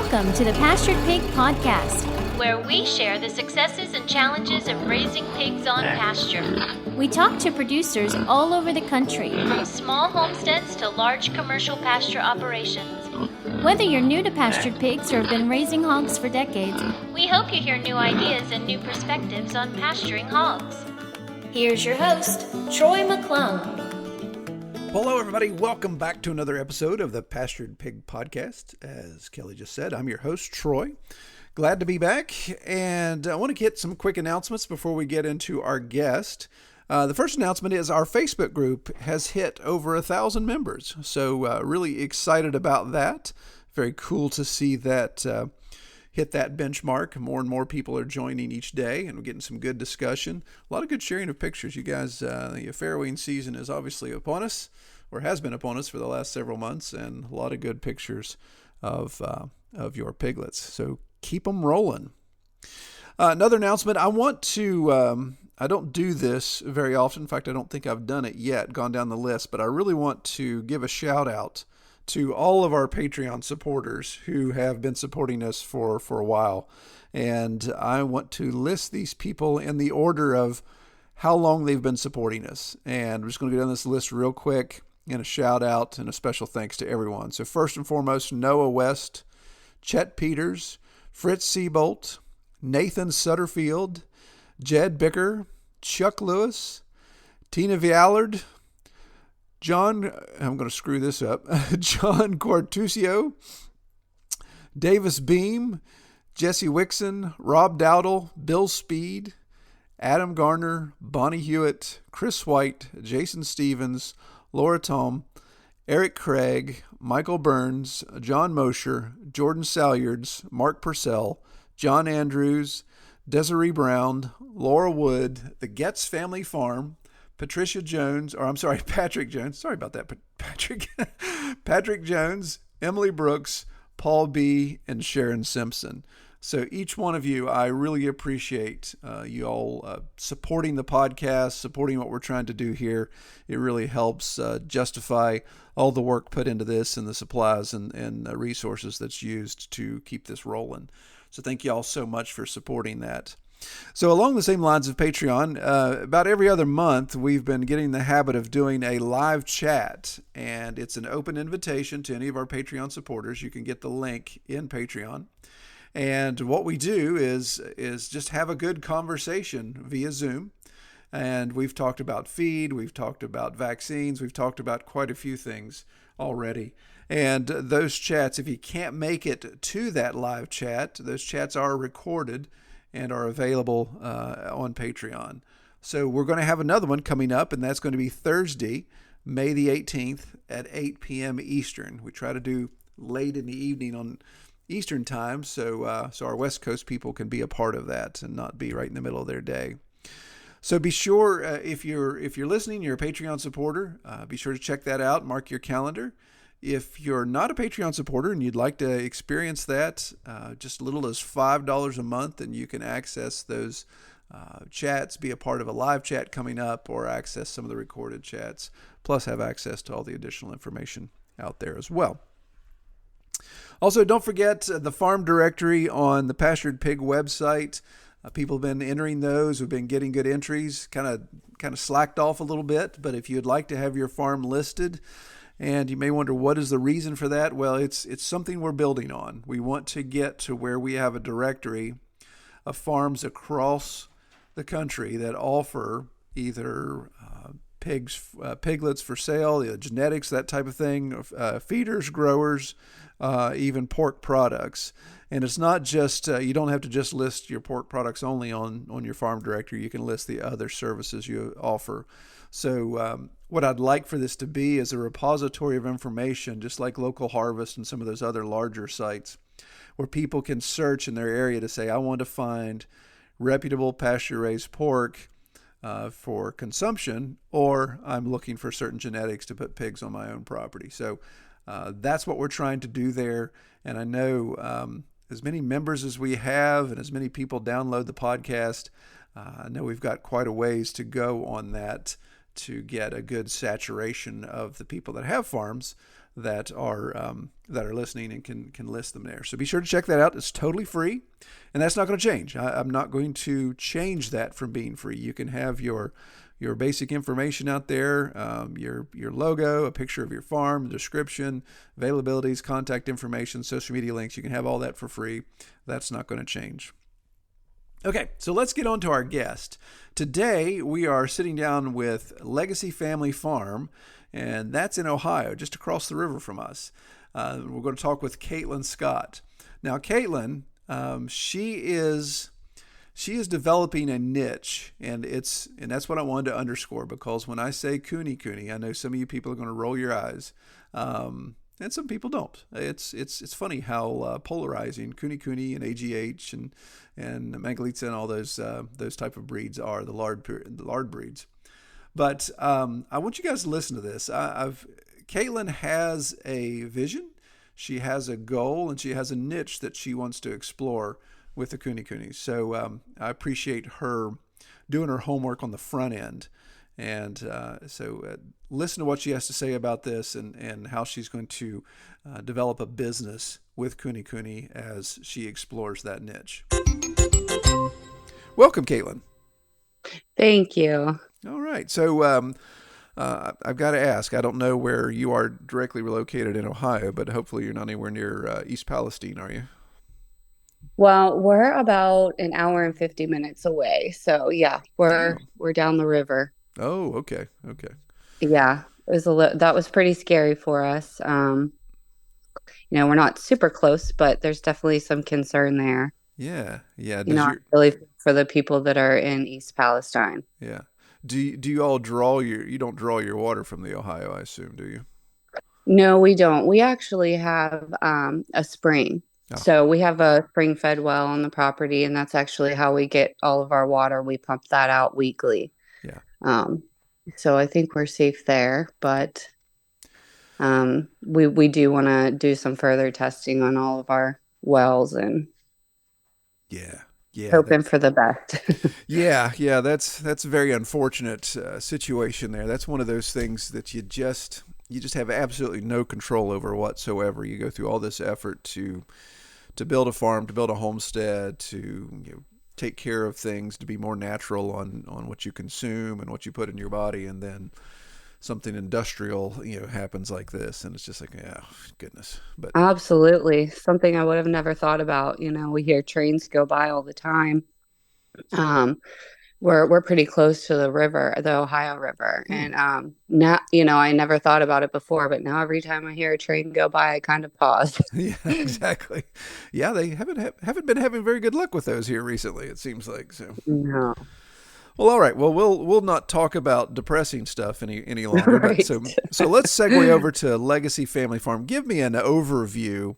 Welcome to the Pastured Pig Podcast, where we share the successes and challenges of raising pigs on pasture. We talk to producers all over the country, from small homesteads to large commercial pasture operations. Whether you're new to pastured pigs or have been raising hogs for decades, we hope you hear new ideas and new perspectives on pasturing hogs. Here's your host, Troy McClung. Hello, everybody. Welcome back to another episode of the Pastured Pig Podcast. As Kelly just said, I'm your host, Troy. Glad to be back, and I want to get some quick announcements before we get into our guest. The first announcement is our Facebook group has hit over 1,000 members, so really excited about that. Very cool to see that hit that benchmark. More and more people are joining each day, and we're getting some good discussion. A lot of good sharing of pictures. You guys, the farrowing season is obviously upon us, or has been upon us for the last several months, and a lot of good pictures of your piglets. So keep them rolling. Another announcement, I want to, I don't do this very often. In fact, I don't think I've done it yet, gone down the list, but I really want to give a shout out to all of our Patreon supporters who have been supporting us for a while. And I want to list these people in the order of how long they've been supporting us. And I'm just going to go down this list real quick, and a shout out and a special thanks to everyone. So first and foremost, Noah West, Chet Peters, Fritz Seabolt, Nathan Sutterfield, Jed Bicker, Chuck Lewis, Tina Viallard, John, I'm going to screw this up, John Quartusio, Davis Beam, Jesse Wixon, Rob Dowdle, Bill Speed, Adam Garner, Bonnie Hewitt, Chris White, Jason Stevens, Laura Tom, Eric Craig, Michael Burns, John Mosher, Jordan Salyards, Mark Purcell, John Andrews, Desiree Brown, Laura Wood, the Getz Family Farm, Patricia Jones, Patrick Jones. Sorry about that, Patrick. Patrick Jones, Emily Brooks, Paul B., and Sharon Simpson. So each one of you, I really appreciate you all supporting the podcast, supporting what we're trying to do here. It really helps justify all the work put into this and the supplies and resources that's used to keep this rolling. So thank you all so much for supporting that. So along the same lines of Patreon, about every other month, we've been getting the habit of doing a live chat, and it's an open invitation to any of our Patreon supporters. You can get the link in Patreon. And what we do is just have a good conversation via Zoom. And we've talked about feed, we've talked about vaccines, we've talked about quite a few things already. And those chats, if you can't make it to that live chat, those chats are recorded and are available on Patreon. So we're going to have another one coming up, and that's going to be Thursday, May the 18th at 8 p.m. Eastern. We try to do late in the evening on Eastern time, so our West Coast people can be a part of that and not be right in the middle of their day. So be sure, if you're listening, you're a Patreon supporter, be sure to check that out, mark your calendar. If you're not a Patreon supporter and you'd like to experience that, just as little as $5 a month, and you can access those chats, be a part of a live chat coming up, or access some of the recorded chats, plus have access to all the additional information out there as well. Also, don't forget the farm directory on the Pastured Pig website. People have been entering those. We've been getting good entries, kind of slacked off a little bit, but if you'd like to have your farm listed, and you may wonder, what is the reason for that? Well, it's something we're building on. We want to get to where we have a directory of farms across the country that offer either piglets for sale, genetics, that type of thing, feeders, growers, even pork products. And it's not just, you don't have to just list your pork products only on your farm directory. You can list the other services you offer. So what I'd like for this to be is a repository of information, just like Local Harvest and some of those other larger sites, where people can search in their area to say, I want to find reputable pasture-raised pork for consumption, or I'm looking for certain genetics to put pigs on my own property. So that's what we're trying to do there. And I know as many members as we have and as many people download the podcast, I know we've got quite a ways to go on that to get a good saturation of the people that have farms that are listening and can list them there. So be sure to check that out. It's totally free, and that's not going to change. I'm not going to change that from being free. You can have your basic information out there, your logo, a picture of your farm, description, availabilities, contact information, social media links. You can have all that for free. That's not going to change. Okay, so let's get on to our guest. Today, we are sitting down with Legacy Family Farm, and that's in Ohio, just across the river from us. We're going to talk with Caitlin Scott. Now, Caitlin, she is developing a niche, and that's what I wanted to underscore, because when I say Kune Kune, I know some of you people are going to roll your eyes, and some people don't. It's funny how polarizing Kune Kune and AGH and Mangalitsa and all those type of breeds are, the lard breeds. But I want you guys to listen to this. Caitlin has a vision, she has a goal, and she has a niche that she wants to explore with the Kune Kune. So I appreciate her doing her homework on the front end. And so listen to what she has to say about this and how she's going to develop a business with Kune Kune as she explores that niche. Welcome, Caitlin. Thank you. All right. So I've got to ask, I don't know where you are directly located in Ohio, but hopefully you're not anywhere near East Palestine, are you? Well, we're about an hour and 50 minutes away. So yeah, we're down the river. Oh, okay. Yeah, it was that was pretty scary for us. We're not super close, but there's definitely some concern there. Yeah. Really for the people that are in East Palestine. Yeah. Do you all you don't draw your water from the Ohio, I assume, do you? No, we don't. We actually have a spring. Oh. So we have a spring-fed well on the property, and that's actually how we get all of our water. We pump that out weekly. Yeah. So I think we're safe there, but we do want to do some further testing on all of our wells and hoping for the best. yeah, that's a very unfortunate situation there. That's one of those things that you just have absolutely no control over whatsoever. You go through all this effort to build a farm, to build a homestead, to take care of things, to be more natural on what you consume and what you put in your body, and then something industrial happens like this, and it's just like, oh goodness. But absolutely, something I would have never thought about. We hear trains go by all the time. We're pretty close to the river, the Ohio River, and now I never thought about it before, but now every time I hear a train go by, I kind of pause. Yeah, exactly. Yeah, they haven't been having very good luck with those here recently, it seems like. So no. Well, all right. Well, we'll not talk about depressing stuff any longer. Right. But so let's segue over to Legacy Family Farm. Give me an overview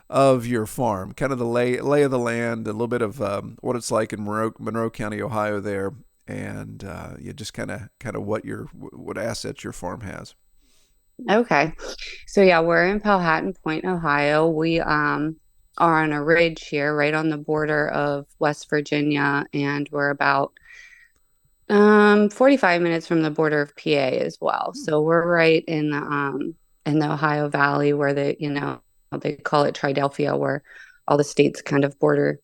of your farm, kind of the lay of the land, a little bit of what it's like in Monroe County, Ohio there, and just kind of what assets your farm has. Okay. So yeah, we're in Powhatan Point, Ohio. We are on a ridge here right on the border of West Virginia, and we're about 45 minutes from the border of PA as well. So we're right in the Ohio Valley, where they call it Tridelphia, where all the states kind of border.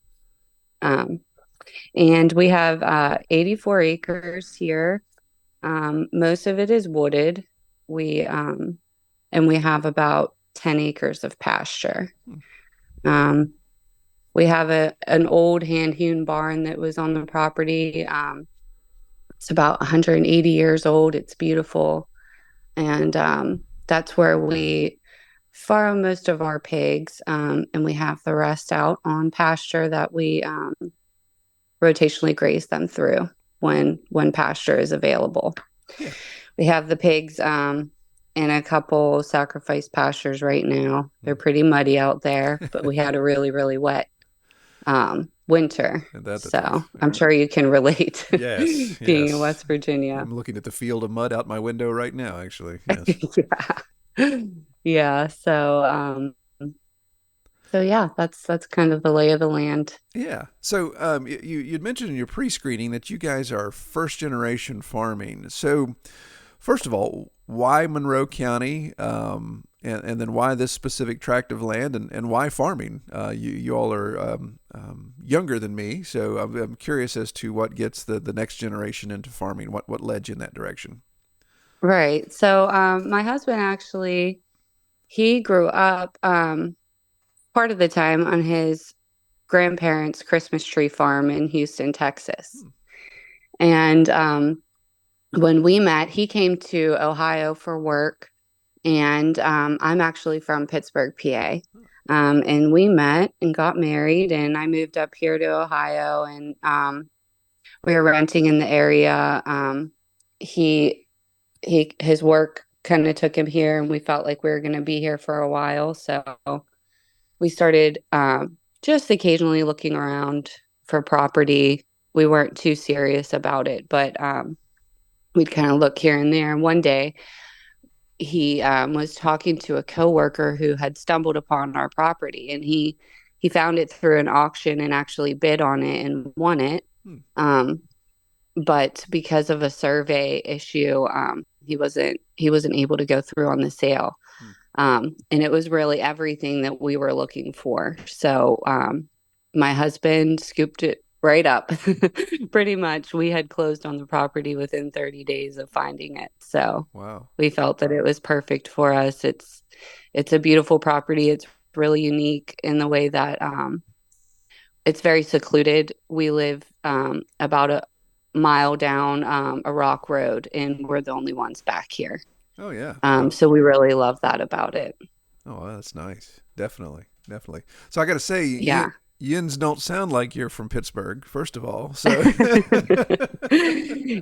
And we have 84 acres here. Most of it is wooded. We have about 10 acres of pasture. We have an old hand-hewn barn that was on the property. It's about 180 years old. It's beautiful. And that's where we farm most of our pigs. And we have the rest out on pasture that we rotationally graze them through when pasture is available. Yeah. We have the pigs in a couple sacrifice pastures right now. They're pretty muddy out there, but we had a really, really wet winter. So I'm sure you can relate. Yes, being in West Virginia. I'm looking at the field of mud out my window right now, actually. Yes. Yeah. So yeah, that's kind of the lay of the land. Yeah. So you'd mentioned in your pre-screening that you guys are first generation farming. So first of all, why Monroe County, and then why this specific tract of land, and why farming? You all are younger than me, so I'm curious as to what gets the next generation into farming. What led you in that direction? Right. So, my husband actually, he grew up part of the time on his grandparents' Christmas tree farm in Houston, Texas. And when we met, he came to Ohio for work, and I'm actually from Pittsburgh, PA. And we met and got married, and I moved up here to Ohio, and we were renting in the area. He his work kind of took him here, and we felt like we were going to be here for a while, so we started just occasionally looking around for property. We weren't too serious about it, but we'd kind of look here and there. And one day, he was talking to a coworker who had stumbled upon our property, and he found it through an auction and actually bid on it and won it. Um, but because of a survey issue, he wasn't able to go through on the sale. And it was really everything that we were looking for. So my husband scooped it right up. Pretty much, we had closed on the property within 30 days of finding it. So Wow. we felt that it was perfect for us. It's a beautiful property. It's really unique in the way that it's very secluded. We live about a mile down a rock road, and we're the only ones back here. Oh yeah. Wow. So we really love that about it. Oh, that's nice. Definitely, definitely. So I got to say, Yeah. Yins don't sound like you're from Pittsburgh, first of all. So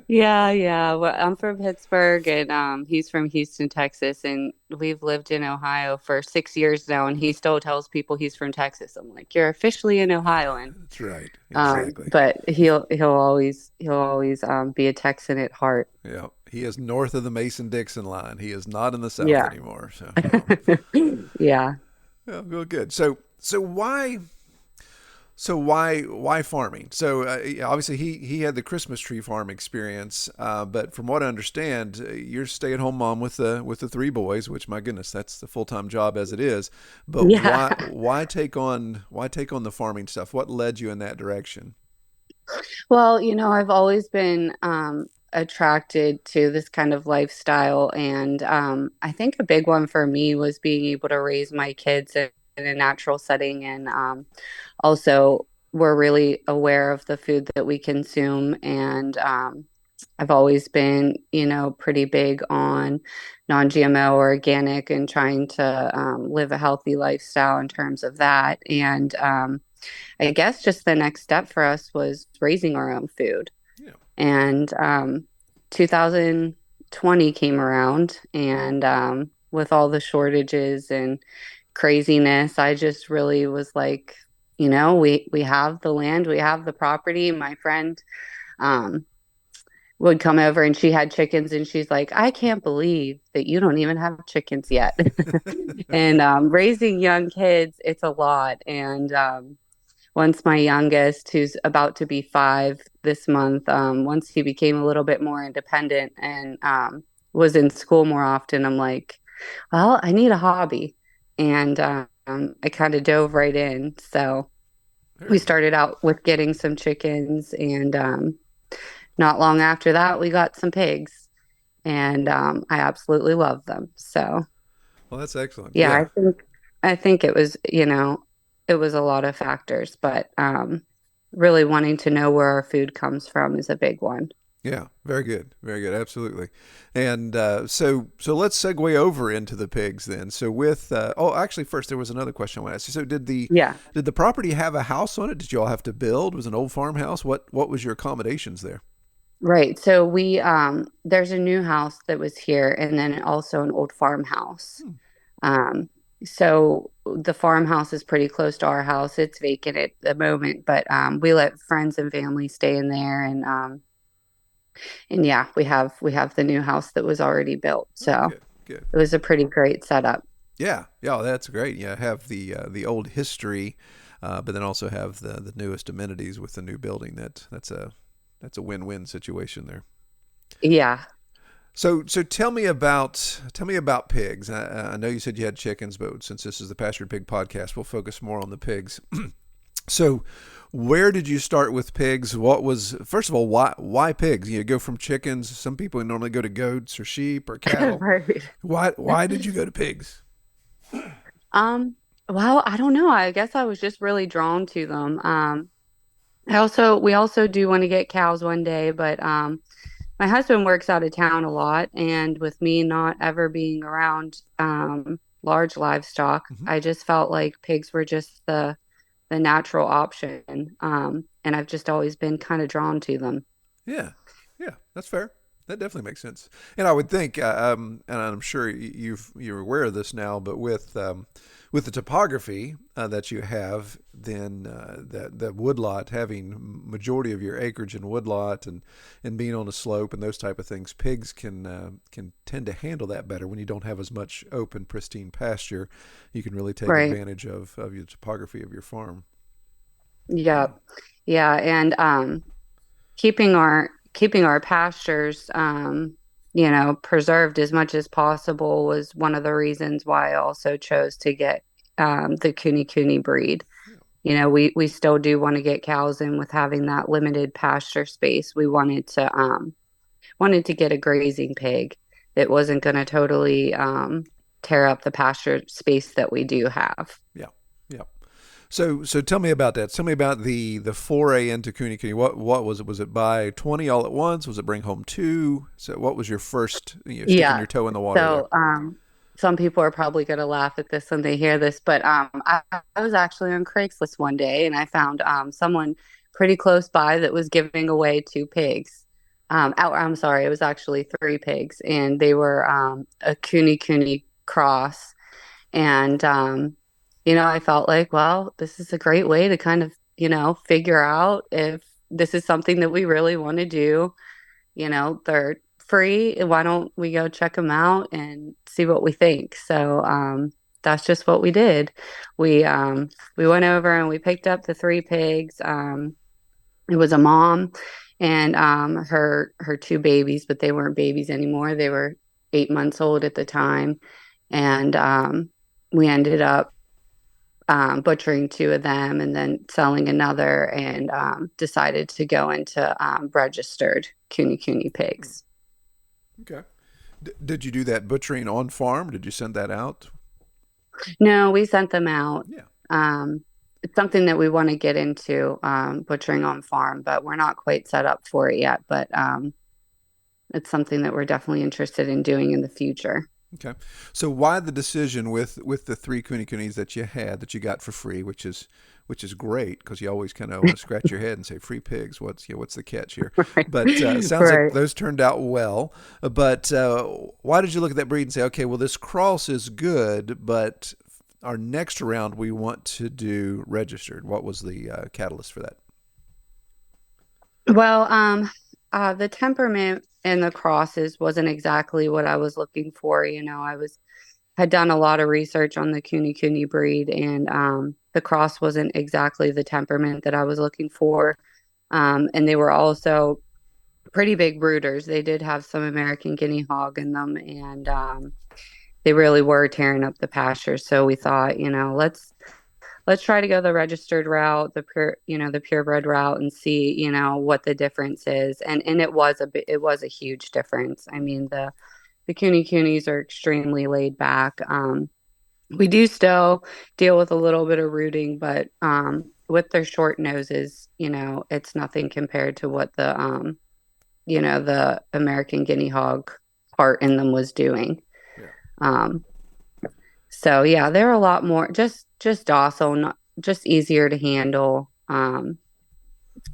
Yeah. Well, I'm from Pittsburgh, and he's from Houston, Texas, and we've lived in Ohio for 6 years now, and he still tells people he's from Texas. I'm like, you're officially an Ohioan. that's right. Exactly. But he'll always be a Texan at heart. Yeah. He is north of the Mason-Dixon line. He is not in the South Yeah. anymore. So, Yeah. yeah, well, good. So why farming? So obviously he had the Christmas tree farm experience, but from what I understand, you're a stay-at-home mom with the three boys, which my goodness, that's the full-time job as it is. But Yeah. why take on the farming stuff? What led you in that direction? Well, I've always been attracted to this kind of lifestyle. And I think a big one for me was being able to raise my kids in a natural setting. And also, we're really aware of the food that we consume. And I've always been, pretty big on non-GMO or organic and trying to live a healthy lifestyle in terms of that. And I guess just the next step for us was raising our own food. Yeah. And 2020 came around, and with all the shortages and craziness, I just really was like, we have the land, we have the property. My friend um, would come over, and she had chickens, and she's like, I can't believe that you don't even have chickens yet. And raising young kids, it's a lot. And once my youngest, who's about to be 5 this month, once he became a little bit more independent and was in school more often, I'm like, well, I need a hobby. And I kind of dove right in. So Very we cool. started out with getting some chickens, and not long after that, we got some pigs. And I absolutely love them. So Well, that's excellent. yeah, Yeah. I think it was, it was a lot of factors, but really wanting to know where our food comes from is a big one. Yeah, very good, very good, absolutely. And so let's segue over into the pigs then. So with actually, first there was another question I want to ask you. So Yeah, did the property have a house on it? Did you all have to build? Was it an old farmhouse? What was your accommodations there? right. So we there's a new house that was here, and then also an old farmhouse. Um, so the farmhouse is pretty close to our house. It's vacant at the moment, but we let friends and family stay in there, and yeah, we have the new house that was already built. Oh, So good, good. it was a pretty great setup. Yeah, yeah, that's great. Yeah, have the old history, but then also have the newest amenities with the new building. That's a win-win situation there. Yeah. So tell me about pigs. I know you said you had chickens, but since this is the Pastured Pig podcast, we'll focus more on the pigs. So, where did you start with pigs? What was first of all why pigs? You go from chickens. Some people normally go to goats or sheep or cattle. Right. Why did you go to pigs? Um, well, I don't know. I guess I was just really drawn to them. We also do want to get cows one day, but my husband works out of town a lot, and with me not ever being around large livestock, Hmm. I just felt like pigs were just the natural option. And I've just always been kind of drawn to them. Yeah, yeah, that's fair. That definitely makes sense. And I would think, and I'm sure you're aware of this now, but with the topography that you have, then that woodlot having majority of your acreage in woodlot and being on a slope and those type of things, pigs can tend to handle that better when you don't have as much open, pristine pasture. You can really take Right. advantage of your topography of your farm. Yep. Yeah. And keeping our pastures preserved as much as possible was one of the reasons why I also chose to get the Kune Kune breed. We still do want to get cows in with having that limited pasture space. We wanted to get a grazing pig that wasn't going to totally tear up the pasture space that we do have. Yeah, yeah. So tell me about that. Tell me about the foray into Kune Kune. What was it? Was it buy 20 all at once? Was it bring home two? So what was your first sticking Yeah. your toe in the water there? So, some people are probably going to laugh at this when they hear this, but I was actually on Craigslist one day and I found someone pretty close by that was giving away two pigs. I'm sorry, it was actually three pigs, and they were a Kune Kune cross. And I felt like, well, this is a great way to kind of, figure out if this is something that we really want to do. They're free. Why don't we go check them out and see what we think? So that's just what we did. We went over and we picked up the three pigs. It was a mom and her two babies, but they weren't babies anymore. They were 8 months old at the time, and we ended up butchering two of them and then selling another, and decided to go into registered Kune Kune pigs. Okay. Did you do that butchering on farm? Did you send that out? No, we sent them out. Yeah. It's something that we want to get into, butchering on farm, but we're not quite set up for it yet. But it's something that we're definitely interested in doing in the future. Okay. So why the decision with the three Kune Kunis that you had that you got for free, which is great because you always kind of want to scratch your head and say free pigs. What's the catch here? Right. But it sounds like Right. those turned out well. But why did you look at that breed and say, okay, well this cross is good, but our next round we want to do registered? What was the catalyst for that? Well, the temperament in the crosses wasn't exactly what I was looking for. Had done a lot of research on the Kune Kune breed, and the cross wasn't exactly the temperament that I was looking for. And they were also pretty big brooders. They did have some American guinea hog in them, and they really were tearing up the pasture. So we thought, let's try to go the registered route, the purebred route, and see, what the difference is. And it was a huge difference. I mean, the Kune Kunis are extremely laid back. We do still deal with a little bit of rooting, but with their short noses, it's nothing compared to what the American guinea hog part in them was doing. Yeah. Um, so yeah, they're a lot more just docile, not just easier to handle. And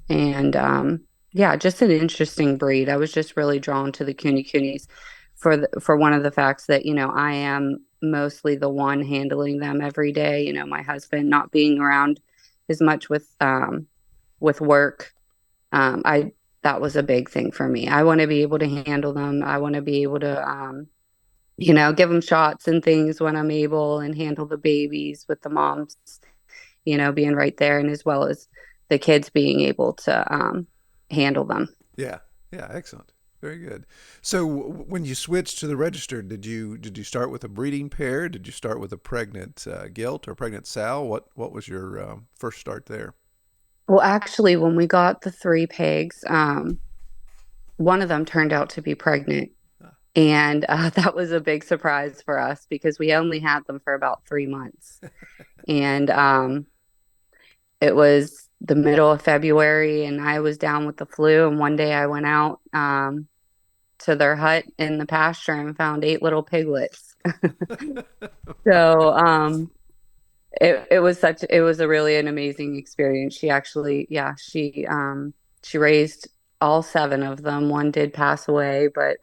Yeah, just an interesting breed. I was just really drawn to the Kune Kunis for one of the facts that, I am mostly the one handling them every day. My husband not being around as much with work. I That was a big thing for me. I want to be able to handle them. I want to be able to give them shots and things when I'm able, and handle the babies with the moms, being right there, and as well as the kids being able to handle them. Yeah. Yeah. Excellent. Very good. So when you switched to the register, did you start with a breeding pair? Did you start with a pregnant gilt or pregnant sow? What was your first start there? Well, actually, when we got the three pigs, one of them turned out to be pregnant. Ah. And that was a big surprise for us because we only had them for about 3 months. And it was the middle of February, and I was down with the flu. And one day I went out to their hut in the pasture and found eight little piglets. So it was a really an amazing experience. She actually, yeah, she raised all seven of them. One did pass away, but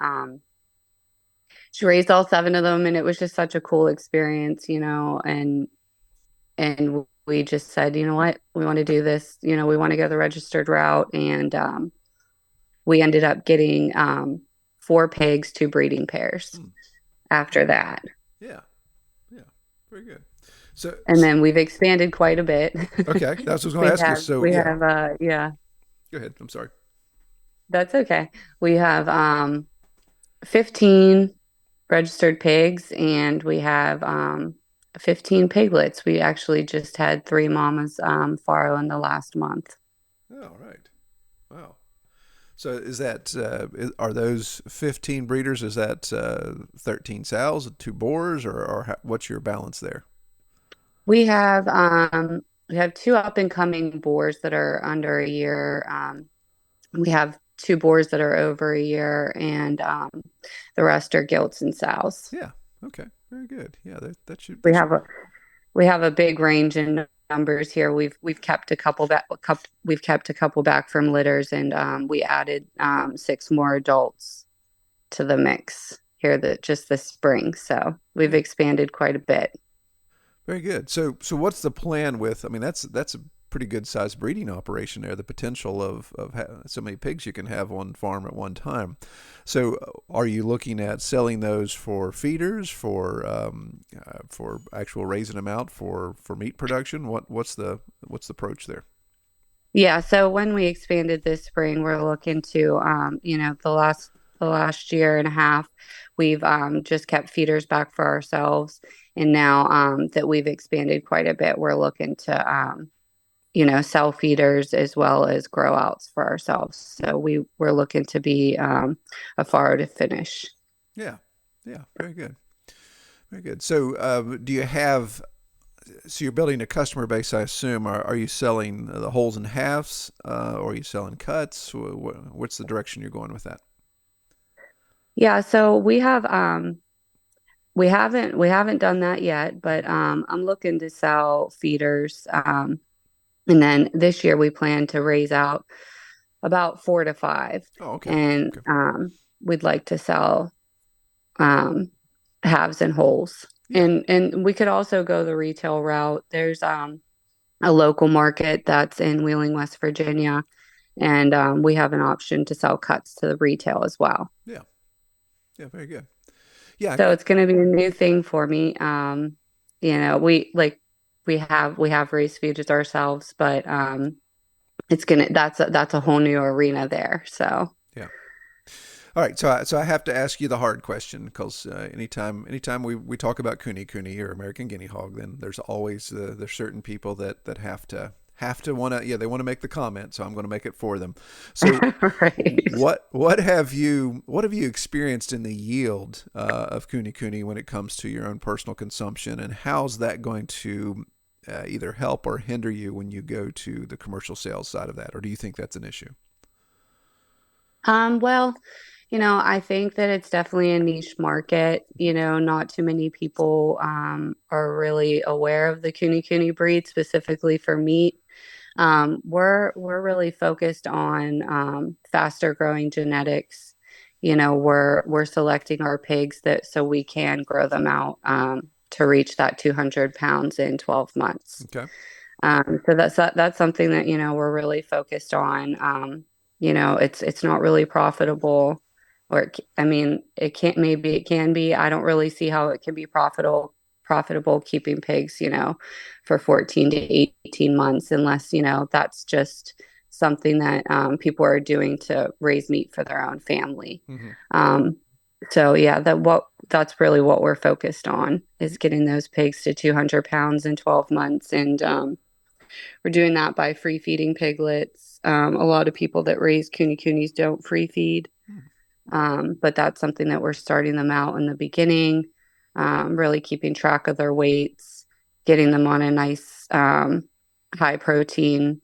she raised all seven of them, and it was just such a cool experience, and we just said, you know what, we want to do this, we want to go the registered route, and we ended up getting four pigs, two breeding pairs Hmm. after that. Yeah, yeah, very good. So, And then we've expanded quite a bit. okay, that's what I was going we to ask you. have So we yeah, have yeah, go ahead. I'm sorry. that's okay. We have 15 registered pigs, and we have 15 piglets. We actually just had three mamas farrow in the last month. Oh, right. Wow. So is that are those 15 breeders? Is that 13 sows, two boars, or what's your balance there? We have two up and coming boars that are under a year. We have two boars that are over a year, and the rest are gilts and sows. Yeah. Okay. Very good. Yeah. We That should. have a we have a big range in numbers here. We've kept a couple back. We've kept a couple back from litters, and we added six more adults to the mix here that just this spring. So we've Yeah. expanded quite a bit. Very good. So what's the plan with? I mean, that's a pretty good sized breeding operation there. The potential of so many pigs you can have on farm at one time. So are you looking at selling those for feeders, for actual raising them out for meat production? What's the approach there? Yeah. So when we expanded this spring, we're looking to, the last year and a half, we've just kept feeders back for ourselves, and now that we've expanded quite a bit, we're looking to sell feeders as well as grow outs for ourselves. So we're looking to be a far to finish. Yeah. Yeah. Very good. Very good. So do you have? So you're building a customer base, I assume. Are you selling the wholes and halves, or are you selling cuts? What's the direction you're going with that? Yeah, so we haven't done that yet, but I'm looking to sell feeders. And then this year we plan to raise out about four to five, Oh, okay. and Okay. we'd like to sell um, halves and wholes. Yeah. And we could also go the retail route. There's a local market that's in Wheeling, West Virginia, and we have an option to sell cuts to the retail as well. Yeah. Yeah. Very good. Yeah. So it's going to be a new thing for me. We have raised feeders ourselves, but that's a whole new arena there. So Yeah. All right. So I have to ask you the hard question because anytime we talk about Kune Kune or American Guinea Hog, then there's always there's certain people that have to want to, yeah, they want to make the comment, so I'm going to make it for them. So right. what have you experienced in the yield of Kune Kune when it comes to your own personal consumption, and how's that going to either help or hinder you when you go to the commercial sales side of that, or do you think that's an issue? Well, I think that it's definitely a niche market. Not too many people are really aware of the Kune Kune breed specifically for meat. We're really focused on faster growing genetics. We're selecting our pigs that so we can grow them out to reach that 200 pounds in 12 months. Okay. So that's something that we're really focused on. It's not really profitable, or I mean, it can't. Maybe it can be. I don't really see how it can be profitable keeping pigs, for 14 to 18 months, unless that's just something that people are doing to raise meat for their own family. Mm-hmm. Um, so yeah, that's really what we're focused on, is getting those pigs to 200 pounds in 12 months. And we're doing that by free feeding piglets. A lot of people that raise Kune Kunes don't free feed. But that's something that we're starting them out in the beginning, really keeping track of their weights, getting them on a nice high protein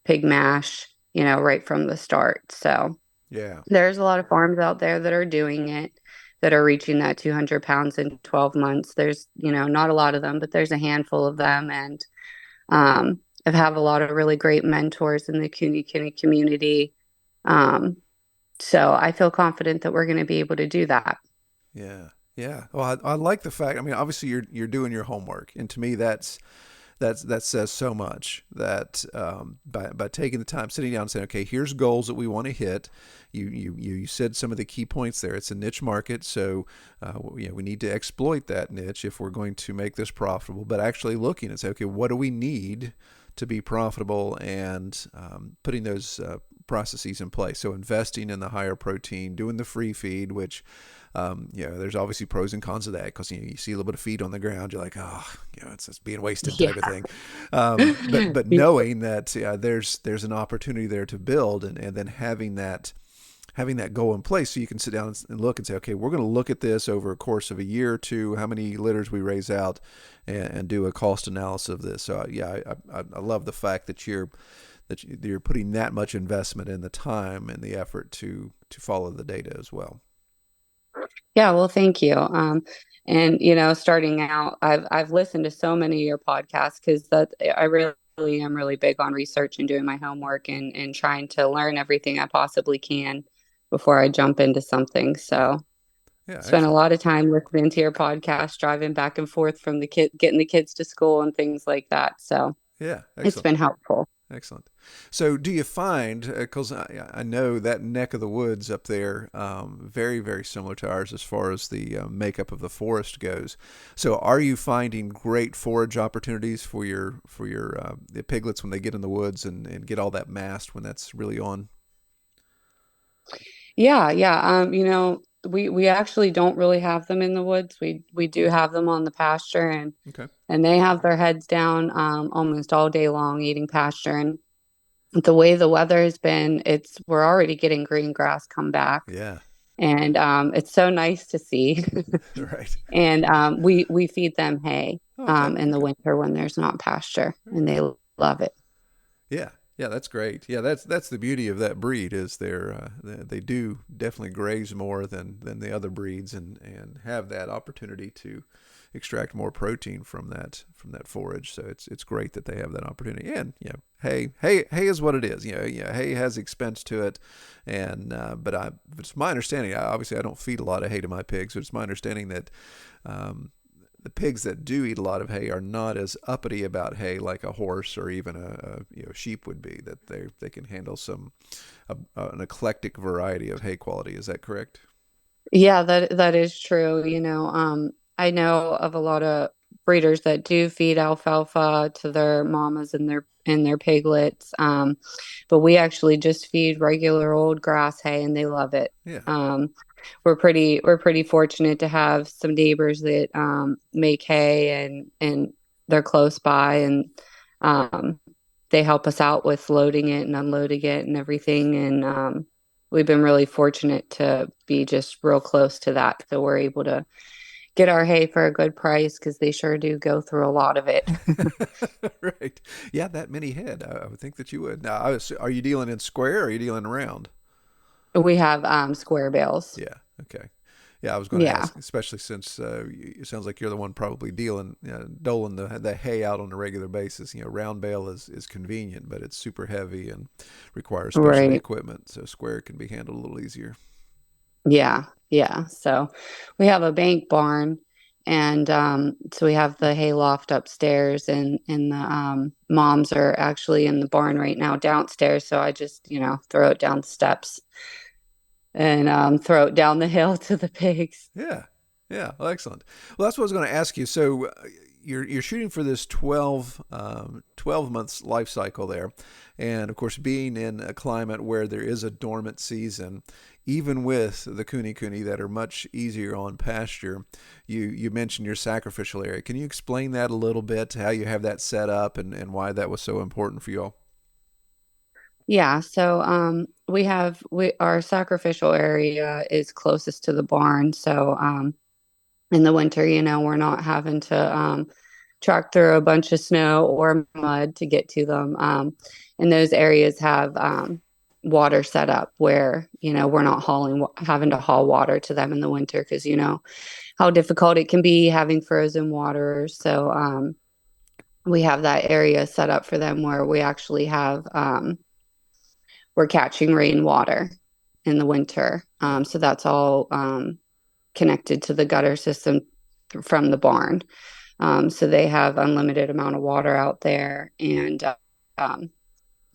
pig mash, right from the start. So Yeah. there's a lot of farms out there that are doing it, that are reaching that 200 pounds in 12 months. There's, not a lot of them, but there's a handful of them. And I've have a lot of really great mentors in the Kune Kune community. Um, so I feel confident that we're going to be able to do that. Yeah. Yeah. Well, I like the fact. I mean, obviously you're doing your homework, and to me that says so much. That by taking the time, sitting down, and saying, okay, here's goals that we want to hit. You said some of the key points there. It's a niche market, so we need to exploit that niche if we're going to make this profitable. But actually looking and say, okay, what do we need to be profitable, and putting those processes in place. So investing in the higher protein, doing the free feed, which there's obviously pros and cons of that, because you see a little bit of feed on the ground, you're like, oh, it's being wasted type of thing. But knowing that there's an opportunity there to build, and then having that goal in place, so you can sit down and look and say, okay, we're going to look at this over a course of a year or two, how many litters we raise out, and do a cost analysis of this. So I love the fact that you're putting that much investment in the time and the effort to follow the data as well. Yeah, well, thank you. And starting out, I've listened to so many of your podcasts, because that I really am really big on research and doing my homework, and trying to learn everything I possibly can before I jump into something. So Yeah, spent a excellent. lot of time listening to your podcast, driving back and forth from getting the kids to school and things like that. So Yeah, it's excellent. been helpful. Excellent. So do you find, because I know that neck of the woods up there, very, very similar to ours as far as the makeup of the forest goes. So are you finding great forage opportunities for your the piglets when they get in the woods and get all that mast when that's really on? Yeah, yeah. We actually don't really have them in the woods. We do have them on the pasture, and Okay. they have their heads down almost all day long eating pasture. And the way the weather has been, we're already getting green grass come back, Yeah. and it's so nice to see. Right. And we feed them hay Okay. in the Okay. winter when there's not pasture, Very and they good. love it. Yeah, yeah, that's great. Yeah, that's the beauty of that breed, is they do definitely graze more than the other breeds, and have that opportunity to extract more protein from that forage. So it's great that they have that opportunity. And hay is what it is. Hay has expense to it, and but it's my understanding. Obviously, I don't feed a lot of hay to my pigs, but it's my understanding that the pigs that do eat a lot of hay are not as uppity about hay like a horse or even a sheep would be. That they can handle an eclectic variety of hay quality. Is that correct? Yeah, that is true. I know of a lot of breeders that do feed alfalfa to their mamas and their piglets. But we actually just feed regular old grass hay, and they love it. Yeah. We're pretty fortunate to have some neighbors that make hay, and they're close by, and um, they help us out with loading it and unloading it and everything. And we've been really fortunate to be just real close to that, so we're able to get our hay for a good price, because they sure do go through a lot of it. Right. Yeah, that many head. I would think that you would. Now, are you dealing in square, or are you dealing round? We have square bales. Yeah. Okay. Yeah, I was going to Yeah. ask, especially since it sounds like you're the one probably doling the hay out on a regular basis. Round bale is convenient, but it's super heavy and requires specialty Right. equipment. So square can be handled a little easier. Yeah, yeah. So we have a bank barn, and so we have the hay loft upstairs, and the moms are actually in the barn right now downstairs. So I just throw it down the steps, and throw it down the hill to the pigs. Yeah. Yeah. Well, excellent. Well, that's what I was going to ask you. So, you're shooting for this 12 months life cycle there, and of course, being in a climate where there is a dormant season, even with the Kune Kune that are much easier on pasture, you mentioned your sacrificial area. Can you explain that a little bit, how you have that set up, and why that was so important for you all? Yeah, so we our sacrificial area is closest to the barn. So in the winter, we're not having to track through a bunch of snow or mud to get to them. And those areas have water set up where, we're not having to haul water to them in the winter because how difficult it can be having frozen water. So we have that area set up for them where we actually have we're catching rainwater in the winter. Yeah. So that's all connected to the gutter system from the barn. So they have unlimited amount of water out there, and um,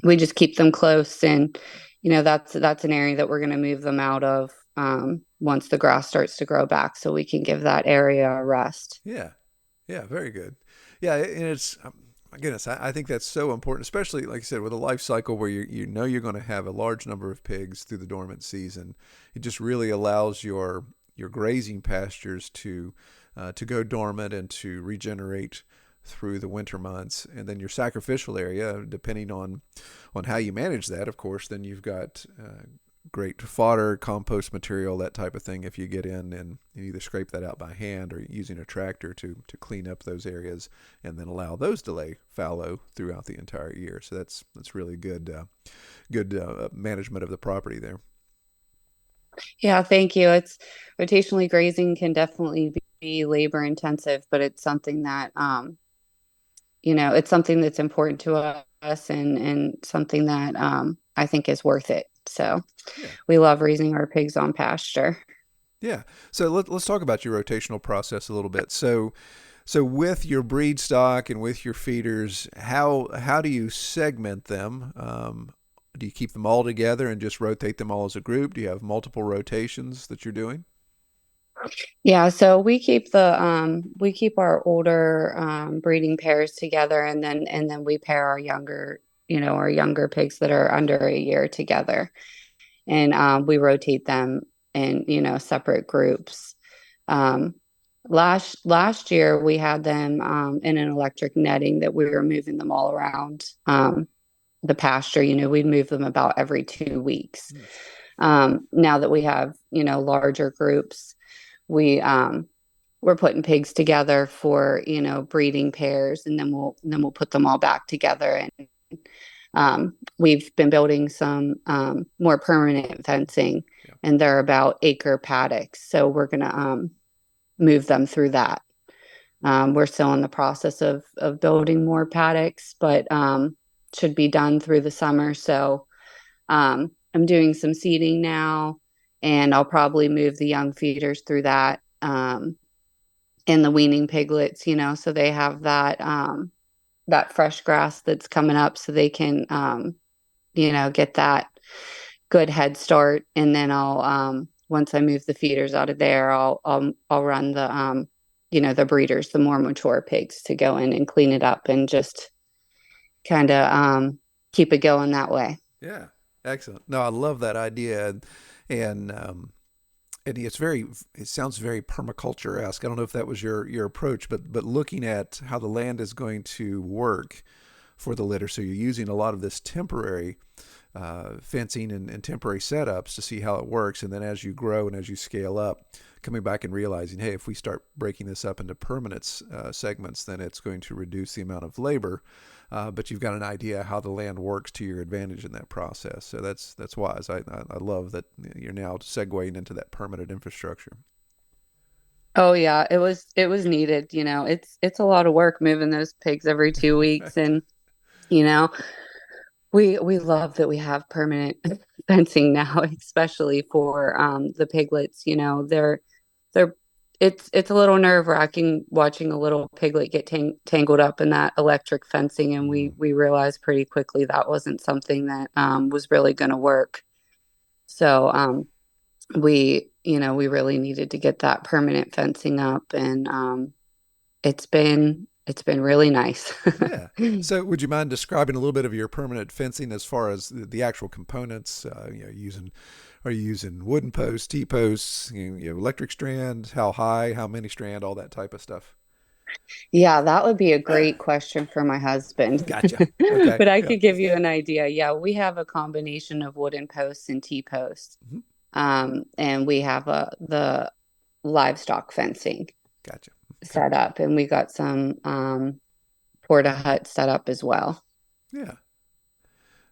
we just keep them close. And that's an area that we're going to move them out of once the grass starts to grow back, so we can give that area a rest. Yeah. Yeah, very good. Yeah, and it's my goodness, I think that's so important, especially like I said, with a life cycle where you know you're going to have a large number of pigs through the dormant season. It just really allows your grazing pastures to go dormant and to regenerate through the winter months, and then your sacrificial area, depending on how you manage that, of course, then you've got great fodder, compost material, that type of thing. If you get in and you either scrape that out by hand or using a tractor to clean up those areas, and then allow those to lay fallow throughout the entire year. So that's really good management of the property there. Yeah, thank you. It's rotationally grazing can definitely be labor intensive, but it's something that it's something that's important to us, and something that I think is worth it. So Yeah. we love raising our pigs on pasture. Yeah. So let's talk about your rotational process a little bit. So with your breed stock and with your feeders, how do you segment them? Do you keep them all together and just rotate them all as a group? Do you have multiple rotations that you're doing? Yeah, so we keep our older breeding pairs together, and then we pair our younger pigs that are under a year together, and we rotate them in separate groups. Um, last year we had them in an electric netting that we were moving them all around the pasture. We'd move them about every 2 weeks. Hmm. Now that we have larger groups, we we're putting pigs together for breeding pairs, and then we'll put them all back together. And we've been building some more permanent fencing, Yeah. and they're about acre paddocks, so we're gonna move them through that. We're still in the process of building more paddocks, but should be done through the summer. So I'm doing some seeding now, and I'll probably move the young feeders through that, and the weaning piglets, so they have that fresh grass that's coming up, so they can get that good head start. And then I'll once I move the feeders out of there, I'll run the breeders, the more mature pigs, to go in and clean it up and just kind of keep it going that way. Yeah. Excellent. No, I love that idea, and it sounds very permaculture-esque. I don't know if that was your approach, but looking at how the land is going to work for the litter. So you're using a lot of this temporary fencing and temporary setups to see how it works. And then as you grow and as you scale up, coming back and realizing, hey, if we start breaking this up into permanent segments, then it's going to reduce the amount of labor. But you've got an idea how the land works to your advantage in that process. So that's wise. I love that you're now segueing into that permanent infrastructure. Oh yeah, it was needed. It's a lot of work moving those pigs every 2 weeks, and you know we love that we have permanent fencing now, especially for the piglets. They're it's a little nerve-wracking watching a little piglet get tangled up in that electric fencing, and we realized pretty quickly that wasn't something that was really going to work. So we really needed to get that permanent fencing up, and it's been it's been really nice. Yeah. So, would you mind describing a little bit of your permanent fencing as far as the actual components? Are you using wooden posts, T posts, electric strand? How high? How many strand? All that type of stuff. Yeah, that would be a great question for my husband. Gotcha. Okay. But I Yeah. could give you an idea. Yeah, we have a combination of wooden posts and T-posts. Hmm. And we have the livestock fencing Gotcha. Okay. set up, and we got some porta hut set up as well. Yeah.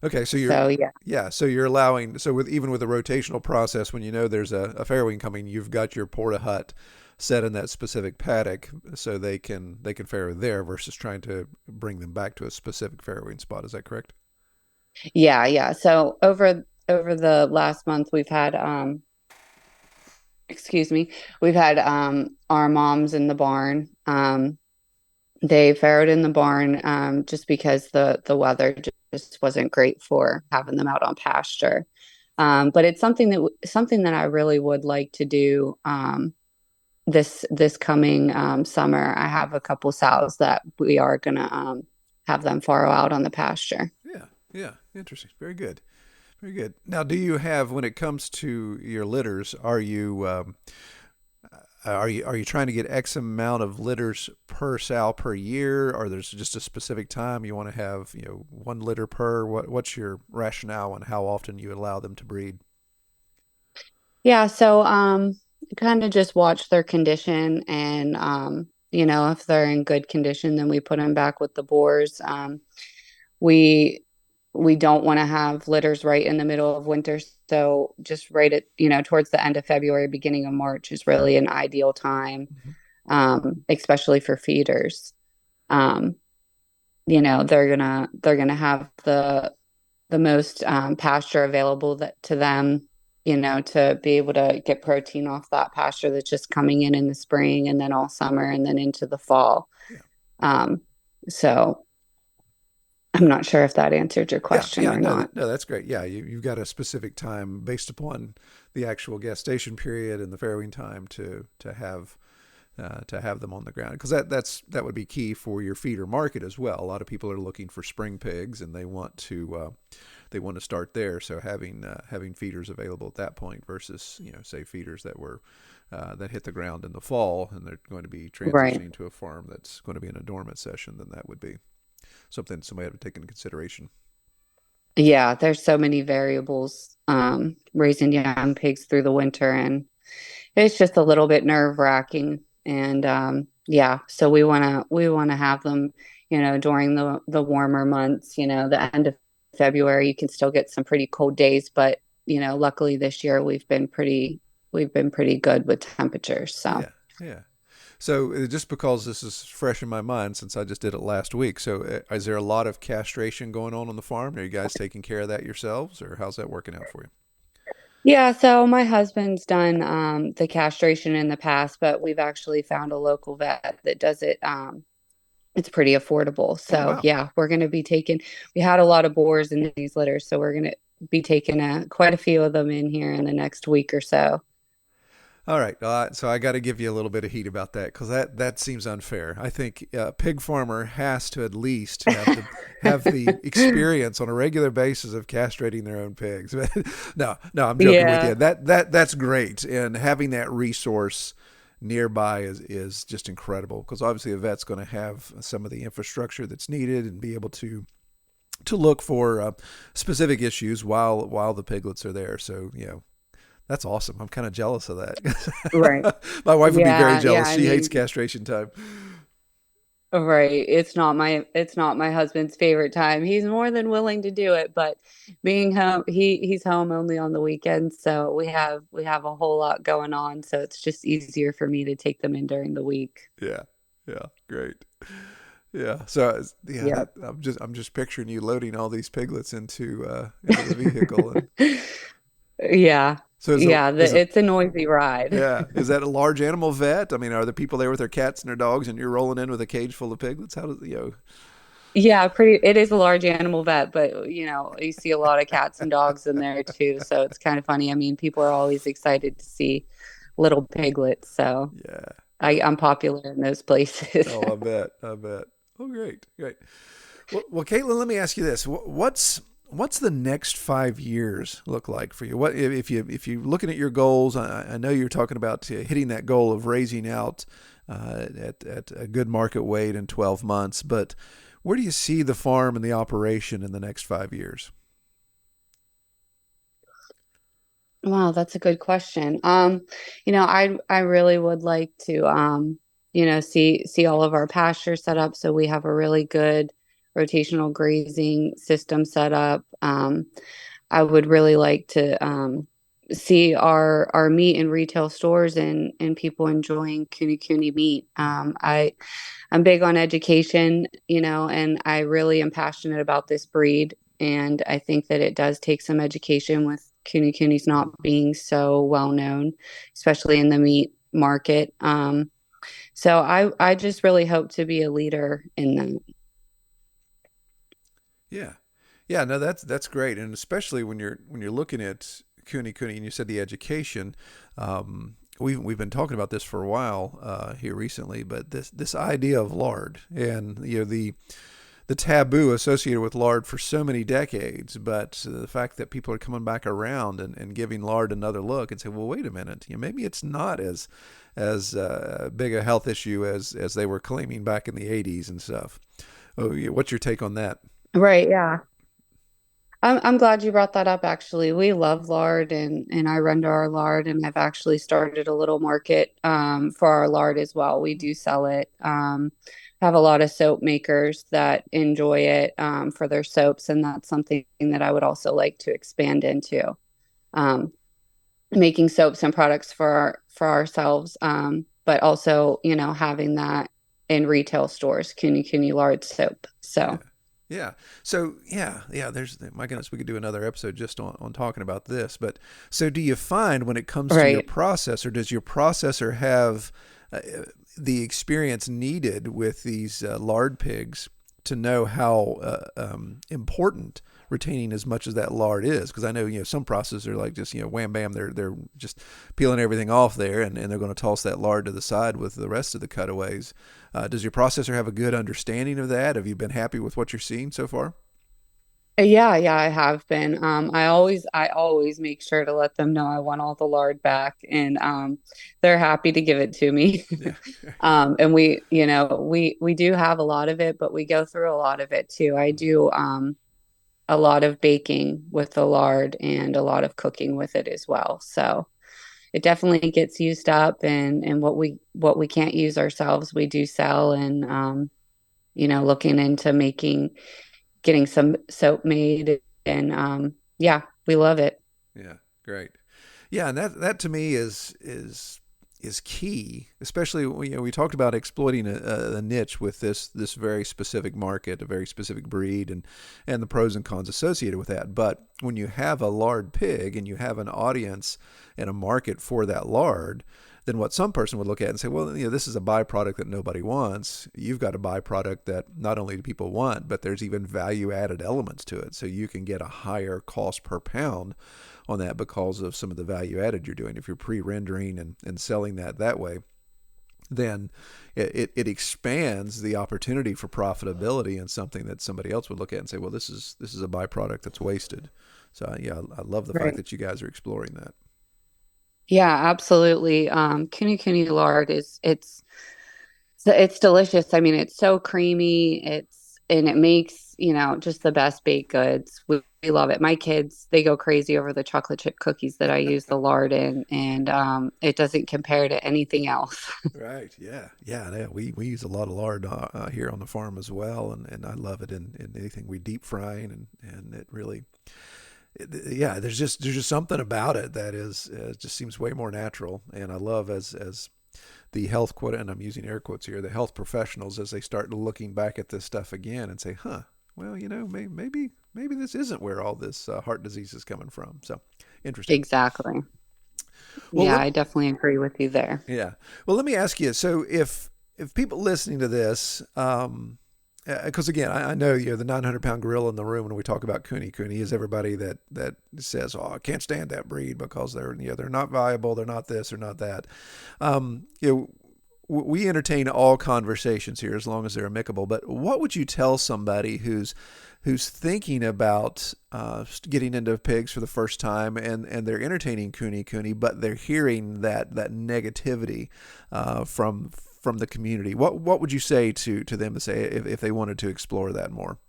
Okay. So So yeah. yeah. So you're allowing. So even with the rotational process, when you know there's a farrowing coming, you've got your porta hut set in that specific paddock, so they can farrow there versus trying to bring them back to a specific farrowing spot. Is that correct? Yeah, yeah. So over the last month we've had excuse me, we've had our moms in the barn. They farrowed in the barn just because the weather just wasn't great for having them out on pasture. But it's something that I really would like to do this coming summer. I have a couple sows that we are gonna have them farrow out on the pasture. Yeah. Yeah. Interesting. Very good. Very good. Now, do you have, when it comes to your litters, are you trying to get X amount of litters per sow per year, or there's just a specific time you want to have, one litter per? What's your rationale on how often you allow them to breed? Yeah, so kind of just watch their condition, and if they're in good condition, then we put them back with the boars. We we don't want to have litters right in the middle of winter, so just right at towards the end of February, beginning of March is really an ideal time, Hmm. especially for feeders. Um, they're gonna have the most pasture available to them, to be able to get protein off that pasture that's just coming in the spring and then all summer and then into the fall. Yeah. Um, so I'm not sure if that answered your Yeah, question yeah, or no, not. no, that's great. Yeah, you've got a specific time based upon the actual gestation period and the farrowing time to have them on the ground, because that would be key for your feeder market as well. A lot of people are looking for spring pigs and they want to start there. So having feeders available at that point versus say feeders that hit the ground in the fall and they're going to be Right. transitioning to a farm that's going to be in a dormant session, then that would be something somebody had to take into consideration. Yeah, there's so many variables raising young pigs through the winter, and it's just a little bit nerve-wracking. And yeah, so we want to have them, during the warmer months, the end of February, you can still get some pretty cold days, but luckily this year we've been pretty good with temperatures. So Yeah, yeah. So just because this is fresh in my mind since I just did it last week, so is there a lot of castration going on the farm? Are you guys taking care of that yourselves, or how's that working out for you? yeah, so my husband's done the castration in the past, but we've actually found a local vet that does it. It's pretty affordable. Oh So wow. yeah, we're going to be taking. We had a lot of boars in these litters, so we're going to be taking quite a few of them in here in the next week or so. All right, so I got to give you a little bit of heat about that because that seems unfair. I think a pig farmer has to at least have the experience on a regular basis of castrating their own pigs. No, no, I'm joking with Yeah. you. That's great, and having that resource nearby is just incredible because obviously a vet's going to have some of the infrastructure that's needed and be able to look for specific issues while the piglets are there. So that's awesome. I'm kind of jealous of Right. that. My wife would be very Yeah, yeah. jealous. I She hates mean, castration time. right. It's not my husband's favorite time. He's more than willing to do it, but being home, he's home only on the weekends, so we have a whole lot going on, so it's just easier for me to take them in during the week. Yeah, yeah, great. Yeah, so yeah, Yeah. that I'm just picturing you loading all these piglets into the vehicle, and Yeah. so Yeah, is it it's a noisy ride. yeah, is that a large animal vet? I mean, are the people there with their cats and their dogs, and you're rolling in with a cage full of piglets? How does Yeah, it is a large animal vet, but you see a lot of cats and dogs in there too, so it's kind of funny. I mean, people are always excited to see little piglets, so Yeah. I'm popular in those places. Oh, I bet. I bet. Oh, great. Great. Well, Caitlin, let me ask you this. What's the next 5 years look like for you? What if you're looking at your goals? I know you're talking about hitting that goal of raising out at a good market weight in 12 months, but where do you see the farm and the operation in the next 5 years? Wow, that's a good question. I really would like to see all of our pastures set up so we have a really good rotational grazing system set up. I would really like to see our meat in retail stores and people enjoying Kune Kune meat. I'm big on education, and I really am passionate about this breed. And I think that it does take some education with Kune Kune's not being so well known, especially in the meat market. So I just really hope to be a leader in that. Yeah. Yeah, no, that's great, and especially when you're looking at Kune Kune, and you said the education. We've been talking about this for a while here recently, but this idea of lard and the taboo associated with lard for so many decades, but the fact that people are coming back around and giving lard another look and say, well, wait a minute, maybe it's not as big a health issue as they were claiming back in the 80s and stuff. Oh, yeah, what's your take on that? Right, yeah. I'm glad you brought that up, actually. We love lard and I run to our lard, and I've actually started a little market for our lard as well. We do sell it. Have a lot of soap makers that enjoy it for their soaps, and that's something that I would also like to expand into. Um, Making soaps and products for ourselves, but also, having that in retail stores, Kune Kune lard soap. Yeah. So, Yeah. So yeah. There's my goodness, we could do another episode just on talking about this. But so do you find when it comes to your right. processor, does your processor have uh, the experience needed with these lard pigs to know how important retaining as much as that lard is? Because I know some processors are like just wham bam, they're just peeling everything off there, and they're going to toss that lard to the side with the rest of the cutaways. Does your processor have a good understanding of that? Have you been happy with what you're seeing so far? Yeah, I have been. I always make sure to let them know I want all the lard back, and they're happy to give it to me. Yeah. And we do have a lot of it, but we go through a lot of it too. I do a lot of baking with the lard and a lot of cooking with it as well. So it definitely gets used up, and what we can't use ourselves, we do sell, and looking into getting some soap made, and yeah, we love it. Yeah, great. Yeah, and that to me is key, especially when we talked about exploiting a niche with this very specific market, a very specific breed, and the pros and cons associated with that. But when you have a lard pig and you have an audience and a market for that lard, then what some person would look at and say, well, this is a byproduct that nobody wants. You've got a byproduct that not only do people want, but there's even value added elements to it. So you can get a higher cost per pound on that because of some of the value added you're doing. If you're pre-rendering and selling that way, then it expands the opportunity for profitability in something that somebody else would look at and say, well, this is a byproduct that's wasted. So yeah, I love the fact Right. that you guys are exploring that. Yeah, absolutely. Kune Kune lard it's delicious. I mean, it's so creamy. And it makes, just the best baked goods. We love it. My kids, they go crazy over the chocolate chip cookies that I use the lard in, and it doesn't compare to anything else. Right. Yeah. Yeah. Yeah. We use a lot of lard here on the farm as well, and I love it in anything we deep frying, and it really, yeah. There's just something about it that is just seems way more natural, and I love as the health quote, and I'm using air quotes here, the health professionals as they start looking back at this stuff again and say, huh, well, maybe this isn't where all this heart disease is coming from. So interesting. Exactly. Well, Yeah, I definitely agree with you there. yeah. Well, let me ask you. So, if people listening to this, because again, I know you're the 900-pound gorilla in the room when we talk about Kune Kune is everybody that says, "Oh, I can't stand that breed because they're not viable, they're not this, they're not that." Um, you know, we entertain all conversations here as long as they're amicable. But what would you tell somebody who's thinking about getting into pigs for the first time, and they're entertaining Kune Kune, but they're hearing that negativity from the community? What would you say to them to say if they wanted to explore that more?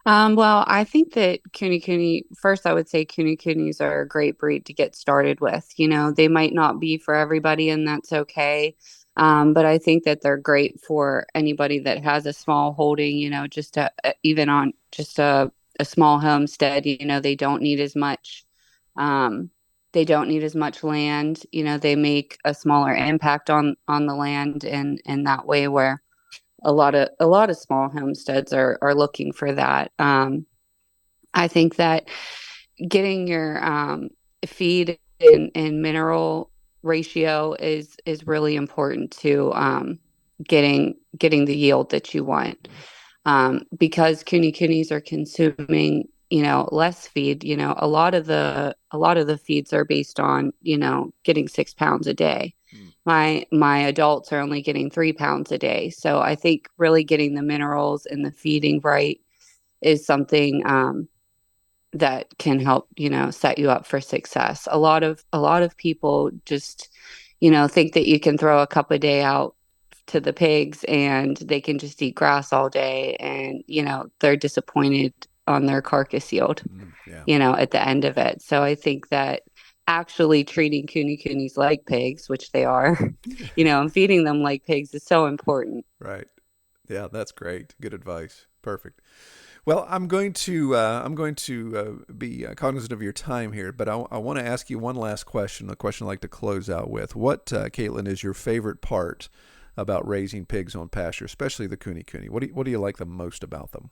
Well, I think that Kune Kune, first, I would say Kune Kunes are a great breed to get started with. They might not be for everybody, and that's okay. But I think that they're great for anybody that has a small holding, just even on just a small homestead. They don't need as much. They don't need as much land. They make a smaller impact on the land, and that way where a lot of small homesteads are looking for that. I think that getting your feed and mineral ratio is really important to getting the yield that you want. Because Kune Kunes are consuming less feed. A lot of the feeds are based on getting 6 pounds a day. My adults are only getting 3 pounds a day. So I think really getting the minerals and the feeding right is something that can help, set you up for success. A lot of people just, think that you can throw a cup a day out to the pigs and they can just eat grass all day, and, they're disappointed on their carcass yield, at the end of it. So I think that actually treating Kune Kunes like pigs, which they are, and feeding them like pigs is so important. Right. Yeah, that's great. Good advice. Perfect. Well, I'm going to be cognizant of your time here, but I want to ask you one last question, a question I like to close out with. What, Caitlin, is your favorite part about raising pigs on pasture, especially the Kune Kune? What do you like the most about them?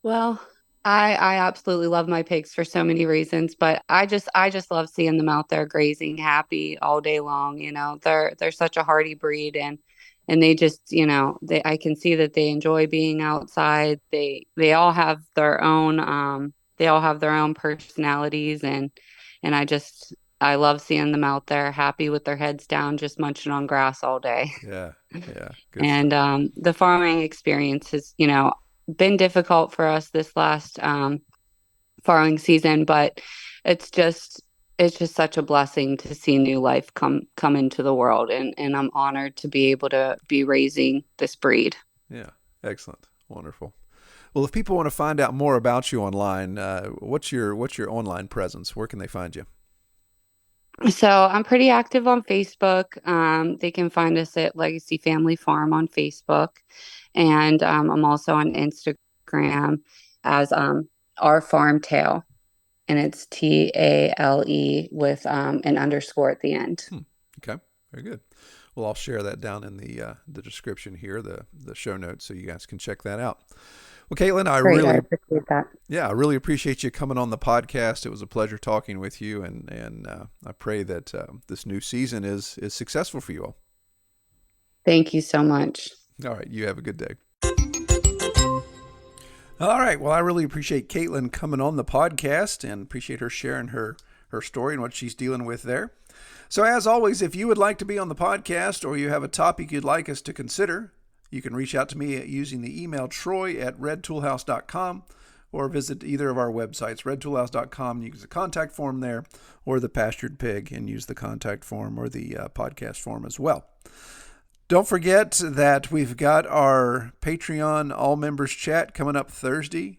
Well, I absolutely love my pigs for so many reasons, but I just love seeing them out there grazing happy all day long. They're such a hardy breed, and they just, I can see that they enjoy being outside. They all have their own personalities, and I love seeing them out there happy with their heads down, just munching on grass all day. Yeah. Good And stuff. the farming experience has, been difficult for us this last farming season, but it's just such a blessing to see new life come into the world, and I'm honored to be able to be raising this breed. Yeah, excellent, wonderful. Well, if people want to find out more about you online, what's your online presence? Where can they find you? So I'm pretty active on Facebook. They can find us at Legacy Family Farm on Facebook. And I'm also on Instagram as our Farm Tale. And it's TALE with an underscore at the end. Okay, very good. Well, I'll share that down in the description here, the show notes, so you guys can check that out. Well, Caitlin, I appreciate that. Yeah, I really appreciate you coming on the podcast. It was a pleasure talking with you, and I pray that this new season is successful for you all. Thank you so much. All right, you have a good day. All right, well, I really appreciate Caitlin coming on the podcast and appreciate her sharing her story and what she's dealing with there. So as always, if you would like to be on the podcast or you have a topic you'd like us to consider, you can reach out to me using the email troy@redtoolhouse.com or visit either of our websites, redtoolhouse.com, and use the contact form there, or the Pastured Pig and use the contact form or the podcast form as well. Don't forget that we've got our Patreon all members chat coming up Thursday,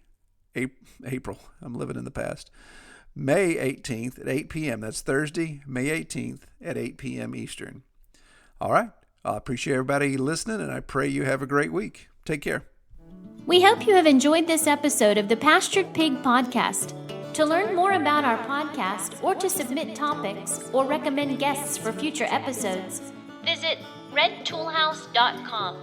April. I'm living in the past. May 18th at 8 p.m. That's Thursday, May 18th at 8 p.m. Eastern. All right. I appreciate everybody listening, and I pray you have a great week. Take care. We hope you have enjoyed this episode of the Pastured Pig Podcast. To learn more about our podcast or to submit topics or recommend guests for future episodes, visit redtoolhouse.com.